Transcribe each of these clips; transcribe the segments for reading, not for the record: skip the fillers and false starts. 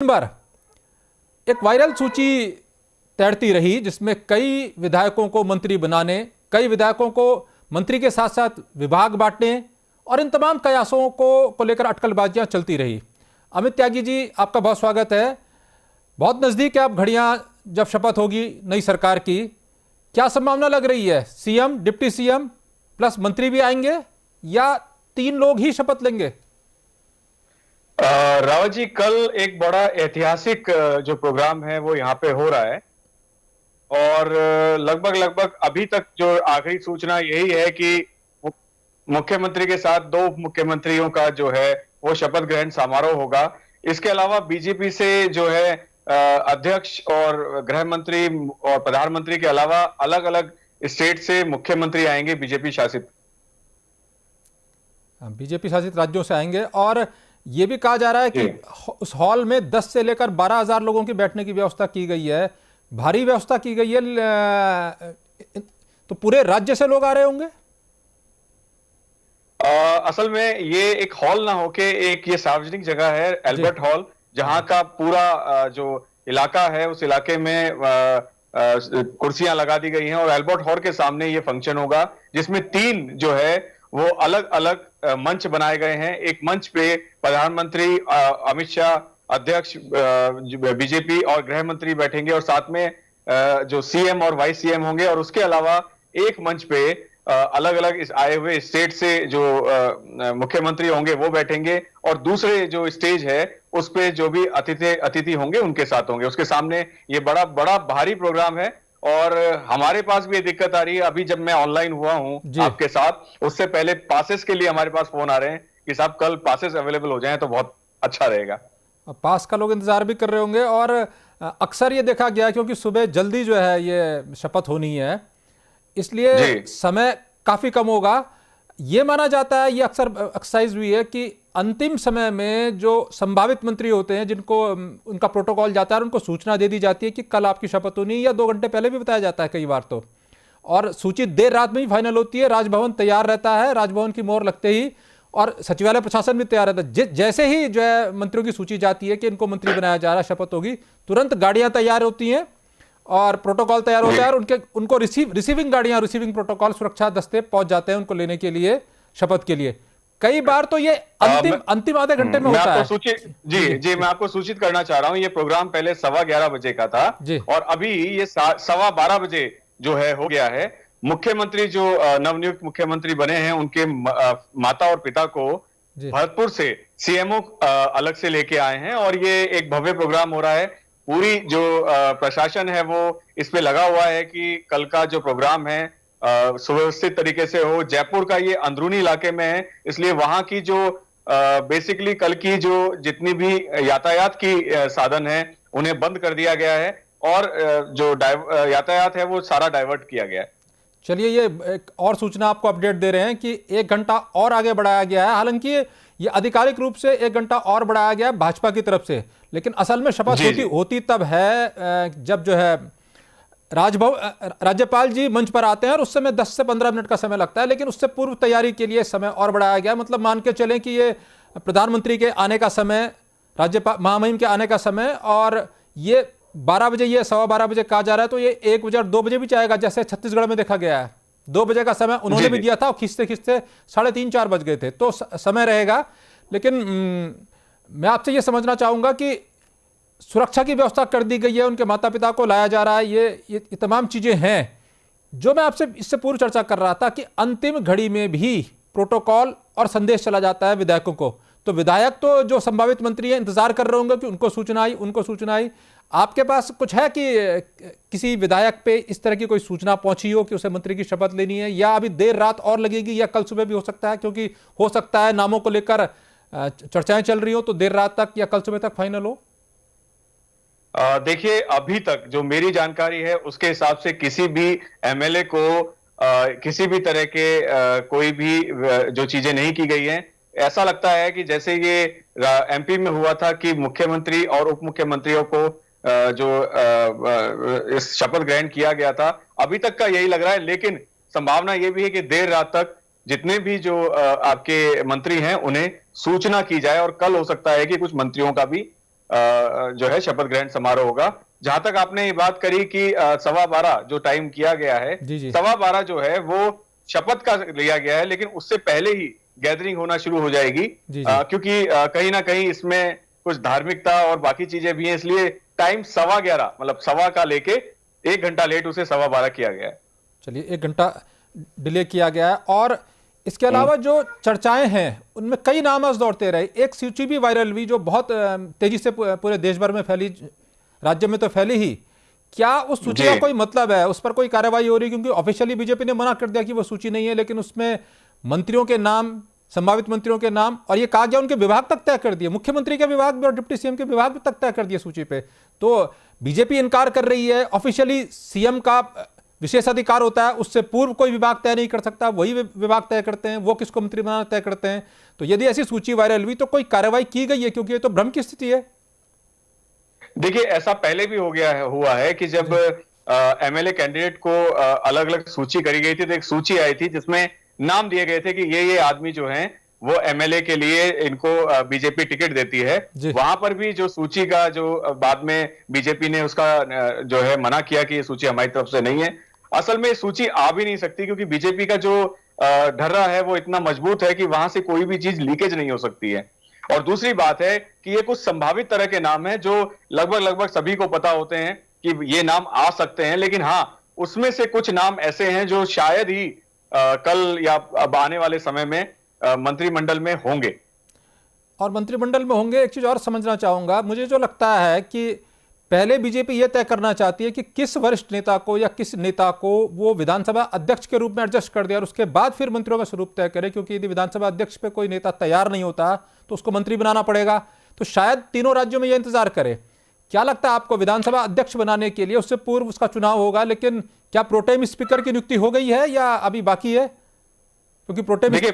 बार एक वायरल सूची तैरती रही जिसमें कई विधायकों को मंत्री बनाने, कई विधायकों को मंत्री के साथ साथ विभाग बांटने और इन तमाम कयासों को लेकर अटकलबाजियां चलती रही। अमित त्यागी जी, आपका बहुत स्वागत है। बहुत नजदीक है अब घड़ियां जब शपथ होगी नई सरकार की, क्या संभावना लग रही है? सीएम, डिप्टी सीएम प्लस मंत्री भी आएंगे या 3 लोग ही शपथ लेंगे? रावत जी, कल एक बड़ा ऐतिहासिक जो प्रोग्राम है वो यहाँ पे हो रहा है और लगभग लगभग अभी तक जो आखिरी सूचना यही है कि मुख्यमंत्री के साथ 2 मुख्यमंत्रियों का जो है वो शपथ ग्रहण समारोह होगा। इसके अलावा बीजेपी से जो है अध्यक्ष और गृह मंत्री और प्रधानमंत्री के अलावा अलग अलग स्टेट से मुख्यमंत्री आएंगे बीजेपी शासित राज्यों से आएंगे। और ये भी कहा जा रहा है कि उस हॉल में 10 से लेकर 12,000 लोगों की बैठने की व्यवस्था की गई है, भारी व्यवस्था की गई है। तो पूरे राज्य से लोग आ रहे होंगे। असल में ये एक हॉल ना होके एक ये सार्वजनिक जगह है, एल्बर्ट हॉल, जहां का पूरा जो इलाका है उस इलाके में कुर्सियां लगा दी गई हैं और एल्बर्ट हॉल के सामने ये फंक्शन होगा जिसमें 3 जो है वो अलग अलग मंच बनाए गए हैं। एक मंच पे प्रधानमंत्री अमित शाह, अध्यक्ष बीजेपी और गृह मंत्री बैठेंगे और साथ में जो सीएम और वाइस सीएम होंगे और उसके अलावा एक मंच पे अलग अलग इस आए हुए स्टेट से जो मुख्यमंत्री होंगे वो बैठेंगे और दूसरे जो स्टेज है उस पे जो भी अतिथि होंगे उनके साथ होंगे। उसके सामने ये बड़ा बड़ा भारी प्रोग्राम है और हमारे पास भी ये दिक्कत आ रही है। अभी जब मैं ऑनलाइन हुआ हूं आपके साथ, उससे पहले पासेस के लिए हमारे पास फोन आ रहे हैं कि साहब कल पासेस अवेलेबल हो जाएं तो बहुत अच्छा रहेगा। पास का लोग इंतजार भी कर रहे होंगे और अक्सर ये देखा गया क्योंकि सुबह जल्दी जो है ये शपथ होनी है, इसलिए समय काफी कम होगा। ये माना जाता है, ये अक्सर एक्सरसाइज हुई है कि अंतिम समय में जो संभावित मंत्री होते हैं जिनको उनका प्रोटोकॉल जाता है उनको सूचना दे दी जाती है कि कल आपकी शपथ होनी है, या 2 घंटे पहले भी बताया जाता है कई बार तो, और सूची देर रात में ही फाइनल होती है। राजभवन तैयार रहता है, राजभवन की मोहर लगते ही, और सचिवालय प्रशासन भी तैयार रहता है। जैसे ही जो है मंत्रियों की सूची जाती है कि इनको मंत्री बनाया जा रहा है, शपथ होगी, तुरंत गाड़ियां तैयार होती हैं और प्रोटोकॉल तैयार होता है और उनको रिसीविंग गाड़ियां, रिसीविंग प्रोटोकॉल सुरक्षा दस्ते पहुंच जाते हैं उनको लेने के लिए, शपथ के लिए। कई बार तो ये अंतिम आधे घंटे में होता है। जी, मैं आपको सूचित करना चाह रहा हूं, ये प्रोग्राम पहले 11:15 बजे का था और अभी ये 12:15 बजे जो है हो गया है। मुख्यमंत्री जो नवनियुक्त मुख्यमंत्री बने हैं उनके माता और पिता को भरतपुर से सीएमओ अलग से लेके आए हैं और ये एक भव्य प्रोग्राम हो रहा है। पूरी जो प्रशासन है वो इस पे लगा हुआ है कि कल का जो प्रोग्राम है सुव्यवस्थित तरीके से हो। जयपुर का ये अंदरूनी इलाके में है, इसलिए वहां की जो बेसिकली कल की जो जितनी भी यातायात की साधन है उन्हें बंद कर दिया गया है और जो यातायात है वो सारा डाइवर्ट किया गया है। चलिए, ये एक और सूचना आपको अपडेट दे रहे हैं कि 1 घंटा और आगे बढ़ाया गया है। हालांकि ये आधिकारिक रूप से 1 घंटा और बढ़ाया गया है भाजपा की तरफ से, लेकिन असल में शपथ होती तब है जब जो है राज्यपाल जी मंच पर आते हैं और उस समय 10 से 15 मिनट का समय लगता है, लेकिन उससे पूर्व तैयारी के लिए समय और बढ़ाया गया। मतलब मान के चलें कि ये प्रधानमंत्री के आने का समय, राज्यपाल महामहिम के आने का समय, और ये 12 बजे, ये 12:15 बजे कहा जा रहा है, तो ये 1 बजे और 2 बजे भी जाएगा, जैसे छत्तीसगढ़ में देखा गया है। 2 बजे का समय उन्होंने भी दिया था और खींचते खींचते 3:30-4 बज गए थे, तो समय रहेगा। लेकिन मैं आपसे ये समझना चाहूंगा कि सुरक्षा की व्यवस्था कर दी गई है, उनके माता पिता को लाया जा रहा है, ये तमाम चीजें हैं। जो मैं आपसे इससे पूर्व चर्चा कर रहा था कि अंतिम घड़ी में भी प्रोटोकॉल और संदेश चला जाता है विधायकों को, तो विधायक तो जो संभावित मंत्री हैं इंतजार कर रहे होंगे कि उनको सूचना आई। आपके पास कुछ है कि किसी विधायक पे इस तरह की कोई सूचना पहुंची हो कि उसे मंत्री की शपथ लेनी है, या अभी देर रात और लगेगी, या कल सुबह भी हो सकता है? क्योंकि हो सकता है नामों को लेकर चर्चाएं चल रही हो तो देर रात तक या कल सुबह तक फाइनल हो। देखिए, अभी तक जो मेरी जानकारी है उसके हिसाब से किसी भी एमएलए को किसी भी तरह के कोई भी जो चीजें नहीं की गई हैं। ऐसा लगता है कि जैसे ये एमपी में हुआ था कि मुख्यमंत्री और उप मुख्यमंत्रियों को जो इस शपथ ग्रहण किया गया था, अभी तक का यही लग रहा है। लेकिन संभावना यह भी है कि देर रात तक जितने भी जो आपके मंत्री हैं उन्हें सूचना की जाए और कल हो सकता है कि कुछ मंत्रियों का भी जो है शपथ ग्रहण समारोह होगा। जहां तक आपने ये बात करी कि 12:15 जो टाइम किया गया है, 12:15 जो है वो शपथ का लिया गया है, लेकिन उससे पहले ही गैदरिंग होना शुरू हो जाएगी, क्योंकि कहीं ना कहीं इसमें कुछ धार्मिकता और बाकी चीजें भी हैं, इसलिए टाइम 11:15 मतलब सवा का लेके 1 घंटा लेट उसे 12:15 किया गया है। चलिए 1 घंटा डिले किया गया है। और इसके अलावा जो चर्चाएं हैं उनमें कई नाम आज दौड़ते रहे। एक सूची भी वायरल हुई जो बहुत तेजी से पूरे देश भर में फैली, राज्य में तो फैली ही। क्या उस सूची का कोई मतलब है, उस पर कोई कार्रवाई हो रही? क्योंकि ऑफिशियली बीजेपी ने मना कर दिया कि वो सूची नहीं है, लेकिन उसमें मंत्रियों के नाम, संभावित मंत्रियों के नाम, और ये कहा गया उनके विभाग तक तय कर दिए, मुख्यमंत्री के विभाग भी और डिप्टी सीएम के विभाग भी तक तय कर दिए सूची पे। तो बीजेपी इनकार कर रही है, ऑफिशियली सीएम का विशेष अधिकार होता है, उससे पूर्व कोई विभाग तय नहीं कर सकता, वही विभाग तय करते हैं, वो किसको मंत्री बनाना तय करते हैं। तो यदि ऐसी सूची वायरल हुई तो कोई कार्रवाई की गई है? क्योंकि ये तो भ्रम की स्थिति है। देखिए, ऐसा पहले भी हुआ है कि जब एमएलए कैंडिडेट को अलग अलग सूची करी गई थी, तो एक सूची आई थी जिसमें नाम दिए गए थे कि ये आदमी जो हैं वो एमएलए के लिए इनको बीजेपी टिकट देती है। वहां पर भी जो सूची का जो बाद में बीजेपी ने उसका जो है मना किया कि ये सूची हमारी तरफ से नहीं है। असल में सूची आ भी नहीं सकती, क्योंकि बीजेपी का जो ढर्रा है वो इतना मजबूत है कि वहां से कोई भी चीज लीकेज नहीं हो सकती है। और दूसरी बात है कि ये कुछ संभावित तरह के नाम हैं जो लगभग सभी को पता होते हैं कि ये नाम आ सकते हैं, लेकिन हाँ, उसमें से कुछ नाम ऐसे हैं जो शायद ही कल या अब आने वाले समय में मंत्रिमंडल में होंगे। और मंत्रिमंडल में होंगे, एक चीज और समझना चाहूंगा। मुझे जो लगता है कि पहले बीजेपी यह तय करना चाहती है कि किस वरिष्ठ नेता को या किस नेता को वो विधानसभा अध्यक्ष के रूप में एडजस्ट कर दे, और उसके बाद फिर मंत्रियों का स्वरूप तय करे। क्योंकि यदि विधानसभा अध्यक्ष पे कोई नेता तैयार नहीं होता तो उसको मंत्री बनाना पड़ेगा। तो शायद तीनों राज्यों में यह इंतजार करे। क्या लगता है आपको, विधानसभा अध्यक्ष बनाने के लिए उससे पूर्व उसका चुनाव होगा, लेकिन क्या प्रोटेम स्पीकर की नियुक्ति हो गई है या अभी बाकी है? क्योंकि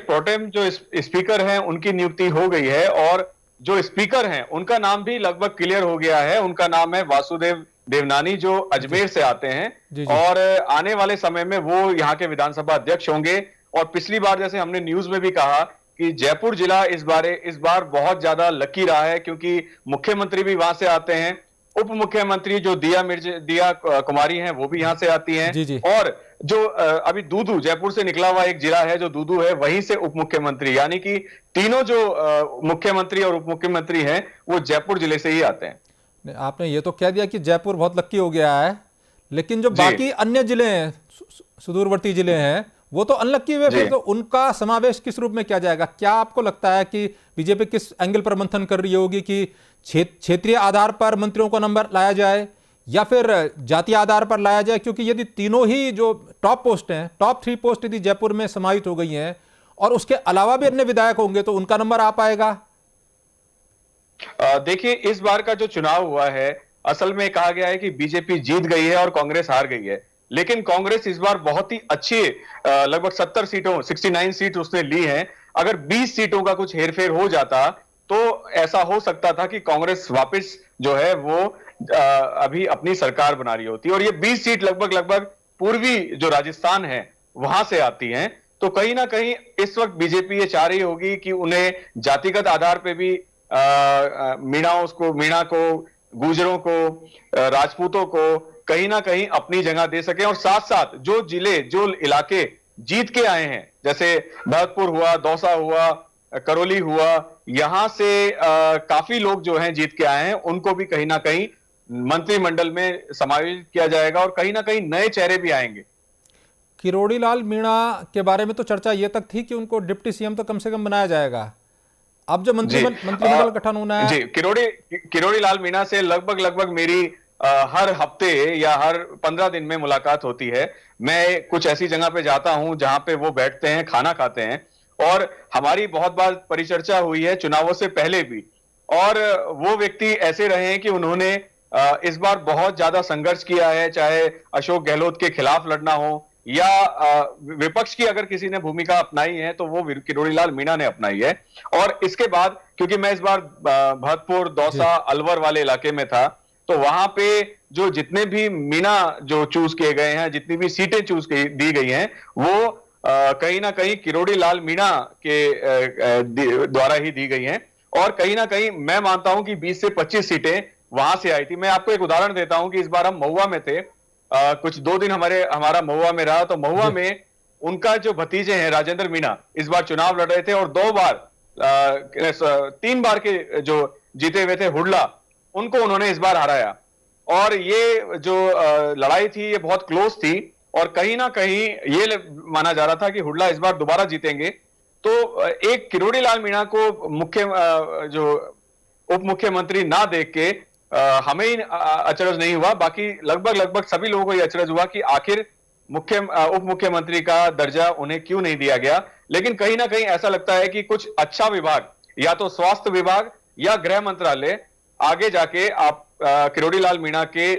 प्रोटेम जो स्पीकर हैं उनकी नियुक्ति हो गई है, और जो स्पीकर हैं उनका नाम भी लगभग क्लियर हो गया है। उनका नाम है वासुदेव देवनानी, जो अजमेर से आते हैं, और आने वाले समय में वो यहाँ के विधानसभा अध्यक्ष होंगे। और पिछली बार जैसे हमने न्यूज में भी कहा कि जयपुर जिला इस बार बहुत ज्यादा लकी रहा है, क्योंकि मुख्यमंत्री भी वहां से आते हैं, उप मुख्यमंत्री जो दिया कुमारी हैं वो भी यहां से आती हैं, और जो अभी दूदू जयपुर से निकला हुआ एक जिला है जो दूदू है, वहीं से उप मुख्यमंत्री, यानी कि तीनों जो मुख्यमंत्री और उप मुख्यमंत्री हैं वो जयपुर जिले से ही आते हैं। आपने ये तो कह दिया कि जयपुर बहुत लकी हो गया है, लेकिन जो बाकी अन्य जिले हैं, सुदूरवर्ती जिले हैं, वो तो अनलक्की हुए। फिर तो उनका समावेश किस रूप में किया जाएगा? क्या आपको लगता है कि बीजेपी किस एंगल पर मंथन कर रही होगी कि क्षेत्रीय आधार पर मंत्रियों को नंबर लाया जाए या फिर जातीय आधार पर लाया जाए? क्योंकि यदि तीनों ही जो टॉप पोस्ट हैं, टॉप 3 पोस्ट यदि जयपुर में समाहित हो गई हैं और उसके अलावा भी अन्य विधायक होंगे तो उनका नंबर आ पाएगा? देखिए, इस बार का जो चुनाव हुआ है, असल में कहा गया है कि बीजेपी जीत गई है और कांग्रेस हार गई है, लेकिन कांग्रेस इस बार बहुत ही अच्छी लगभग 70 सीटों 69 सीट उसने ली हैं। अगर 20 सीटों का कुछ हेरफेर हो जाता तो ऐसा हो सकता था कि कांग्रेस वापस जो है वो अभी अपनी सरकार बना रही होती, और ये 20 सीट लगभग पूर्वी जो राजस्थान है वहां से आती हैं। तो कहीं ना कहीं इस वक्त बीजेपी ये चाह रही होगी कि उन्हें जातिगत आधार पे भी मीणा को, गुर्जरों को, राजपूतों को कहीं ना कहीं अपनी जगह दे सके, और साथ साथ जो जिले, जो इलाके जीत के आए हैं, जैसे भरतपुर हुआ, दौसा हुआ, करौली हुआ, यहां से काफी लोग जो हैं जीत के आए हैं, उनको भी कहीं ना कहीं मंत्रिमंडल में समायोजित किया जाएगा, और कहीं ना कहीं नए चेहरे भी आएंगे। किरोड़ी लाल मीणा के बारे में तो चर्चा यह तक थी कि उनको डिप्टी सीएम तो कम से कम बनाया जाएगा। अब जो मंत्रिमंडल गठन होना है, जी, किरोड़ी लाल मीणा से लगभग मेरी हर हफ्ते या हर 15 दिन में मुलाकात होती है। मैं कुछ ऐसी जगह पे जाता हूं जहां पे वो बैठते हैं, खाना खाते हैं, और हमारी बहुत बार परिचर्चा हुई है चुनावों से पहले भी। और वो व्यक्ति ऐसे रहे हैं कि उन्होंने इस बार बहुत ज्यादा संघर्ष किया है, चाहे अशोक गहलोत के खिलाफ लड़ना हो या विपक्ष की अगर किसी ने भूमिका अपनाई है तो वो किरोड़ी लाल मीणा ने अपनाई है। और इसके बाद, क्योंकि मैं इस बार भरतपुर, दौसा, अलवर वाले इलाके में था, तो वहां पे जो जितने भी मीणा जो चूज किए गए हैं, जितनी भी सीटें दी गई हैं, वो कहीं ना कहीं किरोड़ी लाल मीणा के द्वारा ही दी गई हैं। और कहीं ना कहीं मैं मानता हूं कि 20 से 25 सीटें वहां से आई थी। मैं आपको एक उदाहरण देता हूं कि इस बार हम महुआ में थे, कुछ 2 दिन हमारा महुआ में रहा, तो महुआ में उनका जो भतीजे हैं राजेंद्र मीणा इस बार चुनाव लड़ रहे थे और 3 बार के जो जीते हुए थे हुड्डा, उनको उन्होंने इस बार हराया। और ये जो लड़ाई थी ये बहुत क्लोज थी और कहीं ना कहीं ये माना जा रहा था कि हुड्डा इस बार दोबारा जीतेंगे। तो एक किरोड़ी लाल मीणा को जो उप मुख्यमंत्री ना देख के हमें ही अचरज नहीं हुआ, बाकी लगभग सभी लोगों को यह अचरज हुआ कि आखिर उप मुख्यमंत्री का दर्जा उन्हें क्यों नहीं दिया गया। लेकिन कहीं ना कहीं ऐसा लगता है कि कुछ अच्छा विभाग, या तो स्वास्थ्य विभाग या गृह मंत्रालय, आगे जाके आप किरोड़ी लाल मीणा के,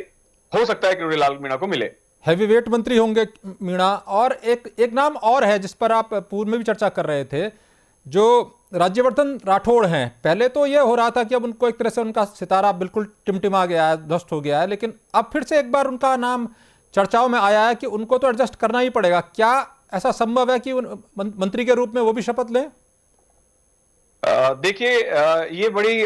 हो सकता है किरोड़ी लाल मीणा को मिले। हैवीवेट मंत्री होंगे मीणा। और एक नाम और है जिस पर आप पूर्व में भी चर्चा कर रहे थे, जो राज्यवर्धन राठौड़ हैं। पहले तो यह हो रहा था कि अब उनको एक तरह से उनका सितारा बिल्कुल टिमटिमा गया है, ध्वस्त हो गया है, लेकिन अब फिर से एक बार उनका नाम चर्चाओं में आया है कि उनको तो एडजस्ट करना ही पड़ेगा। क्या ऐसा संभव है कि मंत्री के रूप में वो भी शपथ लें? देखिए, ये बड़ी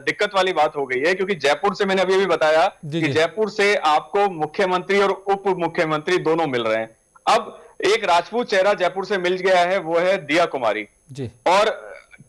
दिक्कत वाली बात हो गई है, क्योंकि जयपुर से मैंने अभी बताया कि जयपुर से आपको मुख्यमंत्री और उप मुख्यमंत्री दोनों मिल रहे हैं। अब एक राजपूत चेहरा जयपुर से मिल गया है, वो है दिया कुमारी जी। और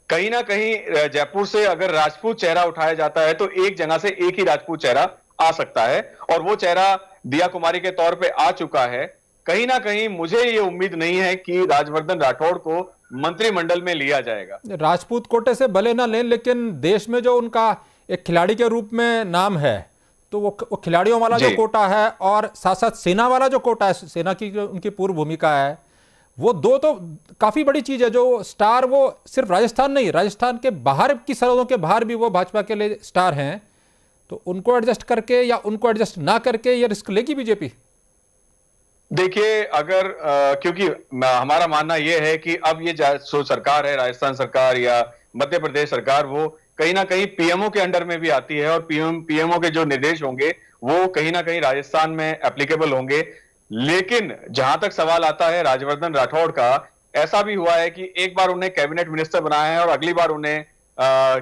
कहीं ना कहीं जयपुर से अगर राजपूत चेहरा उठाया जाता है तो एक जगह से एक ही राजपूत चेहरा आ सकता है, और वो चेहरा दिया कुमारी के तौर पे आ चुका है। कहीं ना कहीं मुझे ये उम्मीद नहीं है कि राजवर्धन राठौड़ को मंत्रिमंडल में लिया जाएगा। राजपूत कोटे से भले ना लें, लेकिन देश में जो उनका एक खिलाड़ी के रूप में नाम है, तो वो खिलाड़ियों वाला जो कोटा है और साथ साथ सेना वाला जो कोटा है, सेना की जो उनकी पूर्व भूमिका है, वो दो तो काफी बड़ी चीज है। जो स्टार, वो सिर्फ राजस्थान नहीं, राजस्थान के बाहर की सरहदों के बाहर भी वो भाजपा के लिए स्टार हैं। तो उनको एडजस्ट करके या उनको एडजस्ट ना करके ये रिस्क लेगी बीजेपी? देखिए, अगर क्योंकि हमारा मानना यह है कि अब ये जो सरकार है, राजस्थान सरकार या मध्य प्रदेश सरकार, वो कहीं ना कहीं पीएमओ के अंडर में भी आती है, और पीएमओ के जो निर्देश होंगे वो कहीं ना कहीं राजस्थान में एप्लीकेबल होंगे। लेकिन जहां तक सवाल आता है राजवर्धन राठौड़ का, ऐसा भी हुआ है कि एक बार उन्हें कैबिनेट मिनिस्टर बनाया है और अगली बार उन्हें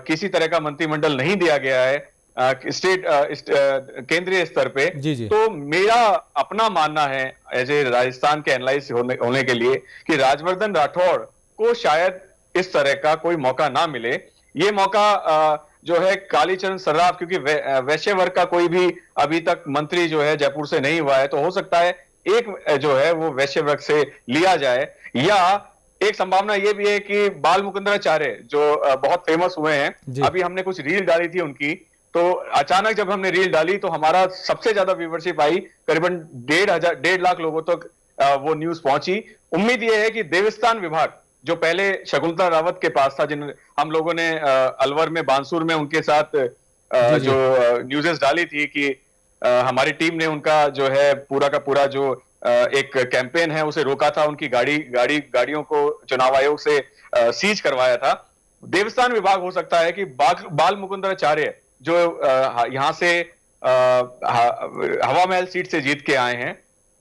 किसी तरह का मंत्रिमंडल नहीं दिया गया है केंद्रीय स्तर पे। तो मेरा अपना मानना है एज ए राजस्थान के एनालिस्ट होने के लिए कि राजवर्धन राठौड़ को शायद इस तरह का कोई मौका ना मिले। ये मौका जो है कालीचरण सर्राफ, क्योंकि वैश्य वर्ग का कोई भी अभी तक मंत्री जो है जयपुर से नहीं हुआ है, तो हो सकता है एक जो है वो वैश्य वर्ग से लिया जाए। या एक संभावना ये भी है कि बाल मुकुंदराचार्य जो बहुत फेमस हुए हैं, अभी हमने कुछ रील डाली थी उनकी, तो अचानक जब हमने रील डाली तो हमारा सबसे ज्यादा व्यूवरशिप आई, करीबन 1.5 लाख लोगों तक वो न्यूज पहुंची। उम्मीद ये है कि देवस्थान विभाग जो पहले शकुंतला रावत के पास था, जिन हम लोगों ने अलवर में, बांसुर में उनके साथ जो न्यूज़ेस डाली थी कि हमारी टीम ने उनका जो है पूरा का पूरा जो एक कैंपेन है उसे रोका था, उनकी गाड़ियों को चुनाव आयोग से सीज करवाया था। देवस्थान विभाग हो सकता है कि बाल मुकुंदराचार्य जो यहां से हवा महल सीट से जीत के आए हैं,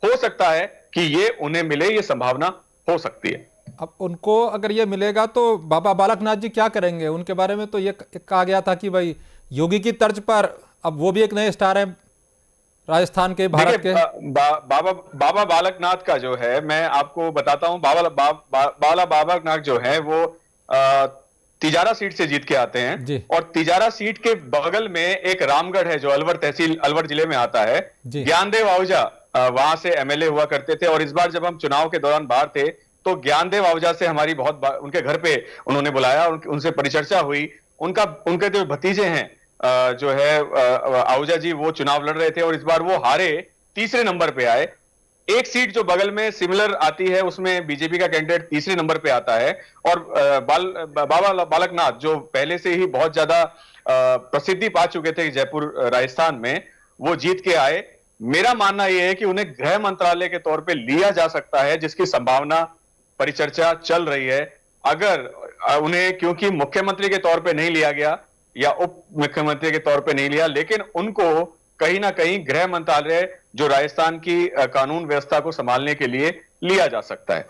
हो सकता है कि ये उन्हें मिले, ये संभावना हो सकती है। अब उनको अगर ये मिलेगा तो बाबा बालकनाथ जी क्या करेंगे? उनके बारे में तो ये कहा गया था कि भाई योगी की तर्ज पर अब वो भी एक नए स्टार हैं राजस्थान के, भारत के। बाबा बालकनाथ का जो है, मैं आपको बताता हूं, बाला बालकनाथ जो है वो तिजारा सीट से जीत के आते हैं, और तिजारा सीट के बगल में एक रामगढ़ है जो अलवर तहसील, अलवर जिले में आता है। ज्ञानदेव आहूजा वहां से एमएलए हुआ करते थे, और इस बार जब हम चुनाव के दौरान बाहर थे तो ज्ञानदेव आहूजा से हमारी उनके घर पे उन्होंने बुलाया, उनसे परिचर्चा हुई। उनके जो भतीजे हैं जो है आहूजा जी, वो चुनाव लड़ रहे थे और इस बार वो हारे, तीसरे नंबर पे आए। एक सीट जो बगल में सिमिलर आती है उसमें बीजेपी का कैंडिडेट तीसरे नंबर पे आता है, और बाबा बालकनाथ जो पहले से ही बहुत ज्यादा प्रसिद्धि पा चुके थे जयपुर राजस्थान में, वो जीत के आए। मेरा मानना यह है कि उन्हें गृह मंत्रालय के तौर पे लिया जा सकता है, जिसकी संभावना परिचर्चा चल रही है। अगर उन्हें, क्योंकि मुख्यमंत्री के तौर पे नहीं लिया गया या उप मुख्यमंत्री के तौर पे नहीं लिया, लेकिन उनको कहीं ना कहीं गृह मंत्रालय जो राजस्थान की कानून व्यवस्था को संभालने के लिए लिया जा सकता है,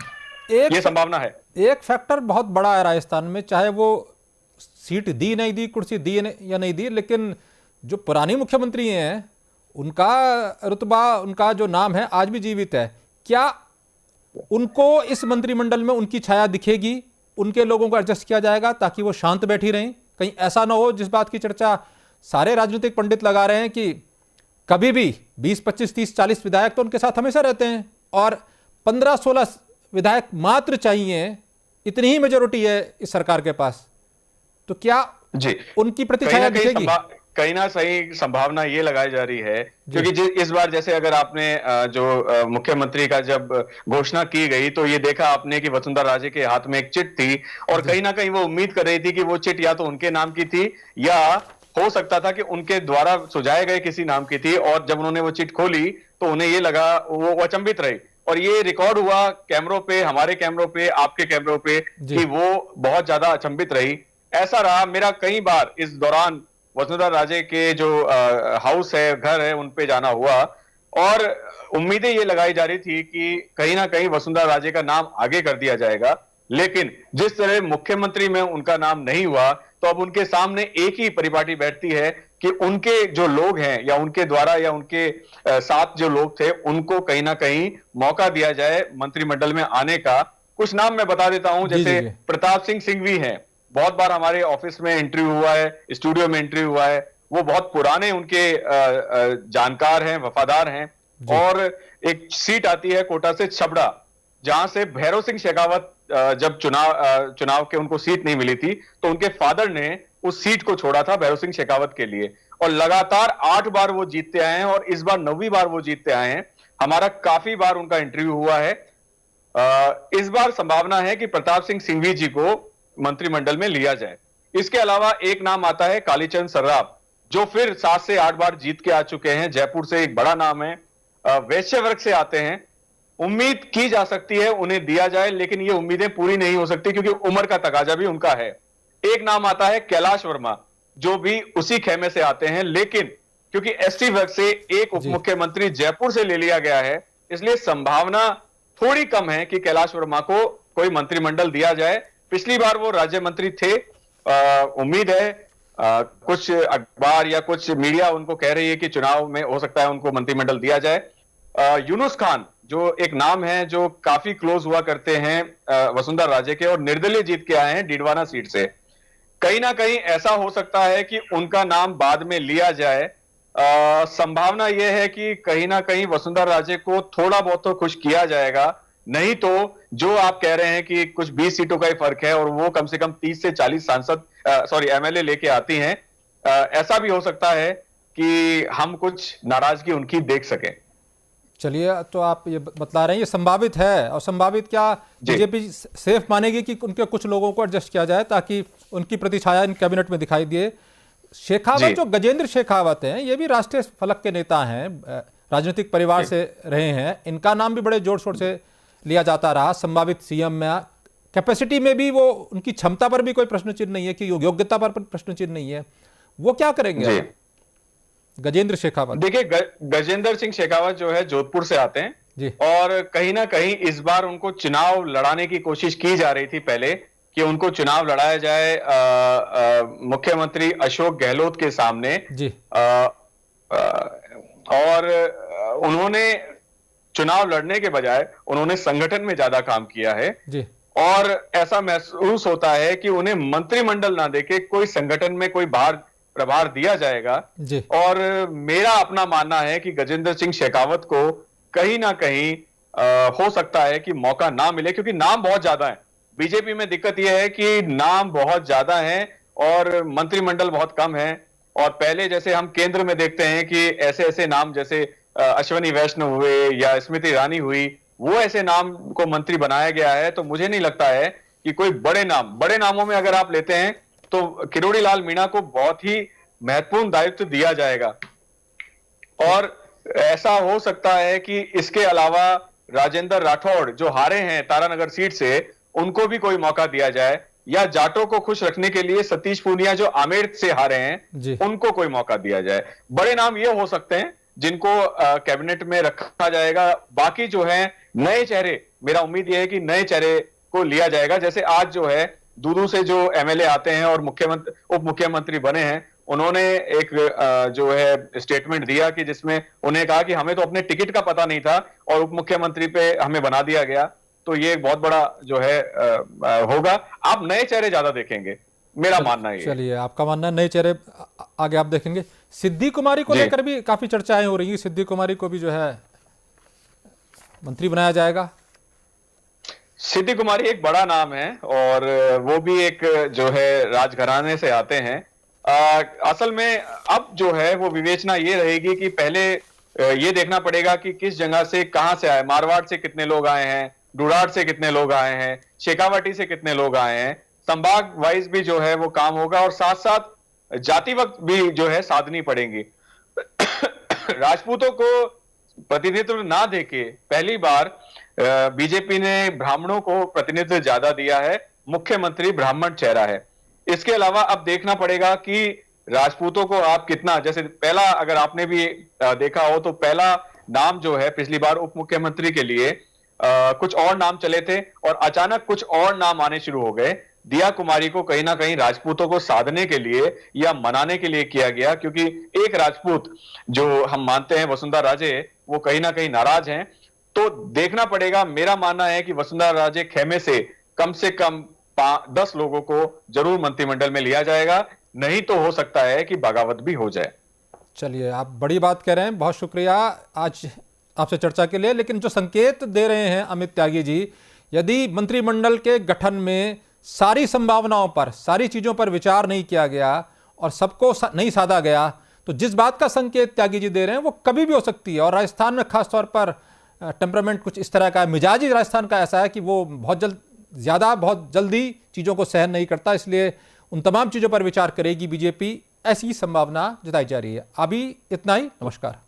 ये संभावना है। एक फैक्टर बहुत बड़ा है राजस्थान में, चाहे वो सीट दी नहीं दी, कुर्सी दी या नहीं दी, लेकिन जो पुरानी मुख्यमंत्री हैं उनका रुतबा, उनका जो नाम है आज भी जीवित है। क्या उनको इस मंत्रिमंडल में उनकी छाया दिखेगी? उनके लोगों को एडजस्ट किया जाएगा ताकि वो शांत बैठी रहें? कहीं ऐसा ना हो जिस बात की चर्चा सारे राजनीतिक पंडित लगा रहे हैं कि कभी भी 20, 25, 30, 40 विधायक तो उनके साथ हमेशा रहते हैं और 15, 16 विधायक मात्र चाहिए, इतनी ही मेजोरिटी है इस सरकार के पास, तो क्या जी उनकी प्रतिछाया दिखेगी? कहीं ना सही संभावना ये लगाई जा रही है, क्योंकि इस बार जैसे अगर आपने जो मुख्यमंत्री का जब घोषणा की गई तो ये देखा आपने कि वसुंधरा राजे के हाथ में एक चिट थी और कहीं ना कहीं वो उम्मीद कर रही थी कि वो चिट या तो उनके नाम की थी या हो सकता था कि उनके द्वारा सुझाए गए किसी नाम की थी। और जब उन्होंने वो चिट खोली तो उन्हें ये लगा, वो अचंभित रही और ये रिकॉर्ड हुआ कैमरों पे, हमारे कैमरों पे, आपके कैमरों पे, कि वो बहुत ज्यादा अचंभित रही। ऐसा रहा, मेरा कई बार इस दौरान वसुंधरा राजे के जो हाउस है, घर है, उन पे जाना हुआ और उम्मीदें ये लगाई जा रही थी कि कहीं ना कहीं वसुंधरा राजे का नाम आगे कर दिया जाएगा। लेकिन जिस तरह मुख्यमंत्री में उनका नाम नहीं हुआ तो अब उनके सामने एक ही परिपाटी बैठती है कि उनके जो लोग हैं या उनके द्वारा या उनके साथ जो लोग थे उनको कहीं ना कहीं मौका दिया जाए मंत्रिमंडल में आने का। कुछ नाम मैं बता देता हूं, जैसे प्रताप सिंह सिंघवी हैं, बहुत बार हमारे ऑफिस में इंटरव्यू हुआ है, स्टूडियो में इंटरव्यू हुआ है, वो बहुत पुराने उनके जानकार हैं, वफादार हैं। और एक सीट आती है कोटा से छबड़ा, जहां से भैरव सिंह शेखावत जब चुनाव के उनको सीट नहीं मिली थी तो उनके फादर ने उस सीट को छोड़ा था भैरव सिंह शेखावत के लिए और लगातार 8 बार वो जीतते आए हैं और इस बार 9वीं बार वो जीतते आए हैं। हमारा काफी बार उनका इंटरव्यू हुआ है। इस बार संभावना है कि प्रताप सिंह सिंघवी जी को मंत्रिमंडल में लिया जाए। इसके अलावा एक नाम आता है कालीचरण सर्राफ, जो फिर 7 से 8 बार जीत के आ चुके हैं। जयपुर से एक बड़ा नाम है, वैश्य वर्ग से आते हैं। उम्मीद की जा सकती है उन्हें दिया जाए, लेकिन ये उम्मीदें पूरी नहीं हो सकती क्योंकि उम्र का तकाजा भी उनका है। एक नाम आता है कैलाश वर्मा, जो भी उसी खेमे से आते हैं, लेकिन क्योंकि एसटी वर्ग से एक उप मुख्यमंत्री जयपुर से ले लिया गया है, इसलिए संभावना थोड़ी कम है कि कैलाश वर्मा को कोई मंत्रिमंडल दिया जाए। पिछली बार वो राज्य मंत्री थे। उम्मीद है कुछ अखबार या कुछ मीडिया उनको कह रही है कि चुनाव में हो सकता है उनको मंत्रिमंडल दिया जाए। यूनुस खान जो एक नाम है, जो काफी क्लोज हुआ करते हैं वसुंधरा राजे के और निर्दलीय जीत के आए हैं डीडवाना सीट से, कहीं ना कहीं ऐसा हो सकता है कि उनका नाम बाद में लिया जाए। संभावना यह है कि कहीं ना कहीं वसुंधरा राजे को थोड़ा बहुत तो खुश किया जाएगा, नहीं तो जो आप कह रहे हैं कि कुछ 20 सीटों का ही फर्क है और वो कम से कम 30 से 40 एमएलए लेके आती हैं, ऐसा भी हो सकता है कि हम कुछ नाराजगी उनकी देख सकें। चलिए, तो आप ये बतला रहे हैं ये संभावित है, और संभावित क्या बीजेपी सेफ मानेगी कि उनके कुछ लोगों को एडजस्ट किया जाए ताकि उनकी प्रतिछाया इन कैबिनेट में दिखाई दे। शेखावत, जो गजेंद्र शेखावत हैं, ये भी राष्ट्रीय फलक के नेता हैं, राजनीतिक परिवार से रहे हैं, इनका नाम भी बड़े जोर शोर से लिया जाता रहा संभावित सीएम में। कैपेसिटी में भी वो, उनकी क्षमता पर भी कोई प्रश्न चिन्ह नहीं है कि योग्यता पर प्रश्न चिन्ह नहीं है, वो क्या करेंगे गजेंद्र शेखावत? देखिए, गजेंद्र सिंह शेखावत जो है जोधपुर से आते हैं जी, और कहीं ना कहीं इस बार उनको चुनाव लड़ाने की कोशिश की जा रही थी पहले कि उनको चुनाव लड़ाया जाए मुख्यमंत्री अशोक गहलोत के सामने जी। और उन्होंने चुनाव लड़ने के बजाय उन्होंने संगठन में ज्यादा काम किया है जी। और ऐसा महसूस होता है कि उन्हें मंत्रिमंडल ना देके कोई संगठन में कोई प्रभार दिया जाएगा जी। और मेरा अपना मानना है कि गजेंद्र सिंह शेखावत को कहीं ना कहीं हो सकता है कि मौका ना मिले, क्योंकि नाम बहुत ज्यादा है। बीजेपी में दिक्कत यह है कि नाम बहुत ज्यादा है और मंत्रिमंडल बहुत कम है। और पहले जैसे हम केंद्र में देखते हैं कि ऐसे ऐसे नाम जैसे अश्विनी वैष्णव हुए या स्मृति ईरानी हुई, वो ऐसे नाम को मंत्री बनाया गया है। तो मुझे नहीं लगता है कि कोई बड़े नामों में अगर आप लेते हैं तो किरोड़ी लाल मीणा को बहुत ही महत्वपूर्ण दायित्व दिया जाएगा। और ऐसा हो सकता है कि इसके अलावा राजेंद्र राठौड़ जो हारे हैं तारानगर सीट से, उनको भी कोई मौका दिया जाए, या जाटों को खुश रखने के लिए सतीश पूनिया जो आमेर से हारे हैं उनको कोई मौका दिया जाए। बड़े नाम ये हो सकते हैं जिनको कैबिनेट में रखा जाएगा। बाकी जो है नए चेहरे, मेरा उम्मीद यह है कि नए चेहरे को लिया जाएगा। जैसे आज जो है दूदू से जो एमएलए आते हैं और मुख्यमंत्री उप मुख्यमंत्री बने हैं, उन्होंने एक जो है स्टेटमेंट दिया कि जिसमें उन्हें कहा कि हमें तो अपने टिकट का पता नहीं था और उप मुख्यमंत्री पे हमें बना दिया गया। तो ये एक बहुत बड़ा जो है होगा। आप नए चेहरे ज्यादा देखेंगे, मेरा मानना है। चलिए, आपका मानना है नए चेहरे आगे आप देखेंगे। सिद्धि कुमारी को लेकर भी काफी चर्चाएं हो रही है, सिद्धि कुमारी को भी जो है मंत्री बनाया जाएगा। सिद्धि कुमारी एक बड़ा नाम है और वो भी एक जो है राजघराने से आते हैं। असल में अब जो है वो विवेचना ये रहेगी कि पहले ये देखना पड़ेगा कि किस जगह से कहां से आए, मारवाड़ से कितने लोग आए हैं, डुडार से कितने लोग आए हैं, शेखावाटी से कितने लोग आए हैं। संभाग वाइज भी जो है वो काम होगा और साथ साथ जाति वक्त भी जो है साधनी पड़ेंगी। राजपूतों को प्रतिनिधित्व ना देके पहली बार बीजेपी ने ब्राह्मणों को प्रतिनिधित्व ज्यादा दिया है, मुख्यमंत्री ब्राह्मण चेहरा है। इसके अलावा अब देखना पड़ेगा कि राजपूतों को आप कितना, जैसे पहला अगर आपने भी देखा हो तो पहला नाम जो है पिछली बार उप मुख्यमंत्री के लिए कुछ और नाम चले थे और अचानक कुछ और नाम आने शुरू हो गए। दिया कुमारी को कहीं ना कहीं राजपूतों को साधने के लिए या मनाने के लिए किया गया, क्योंकि एक राजपूत जो हम मानते हैं वसुंधरा राजे, वो कहीं ना कहीं नाराज हैं। तो देखना पड़ेगा। मेरा मानना है कि वसुंधरा राजे खेमे से कम 10 लोगों को जरूर मंत्रिमंडल में लिया जाएगा, नहीं तो हो सकता है कि बगावत भी हो जाए। चलिए, आप बड़ी बात कह रहे हैं, बहुत शुक्रिया आज आपसे चर्चा के लिए। लेकिन जो संकेत दे रहे हैं अमित त्यागी जी, यदि मंत्रिमंडल के गठन में सारी संभावनाओं पर, सारी चीज़ों पर विचार नहीं किया गया और सबको नहीं साधा गया, तो जिस बात का संकेत त्यागी जी दे रहे हैं वो कभी भी हो सकती है। और राजस्थान में खासतौर पर टेम्परामेंट कुछ इस तरह का है, मिजाजी राजस्थान का ऐसा है कि वो बहुत जल्दी चीज़ों को सहन नहीं करता। इसलिए उन तमाम चीज़ों पर विचार करेगी बीजेपी, ऐसी संभावना जताई जा रही है। अभी इतना ही, नमस्कार।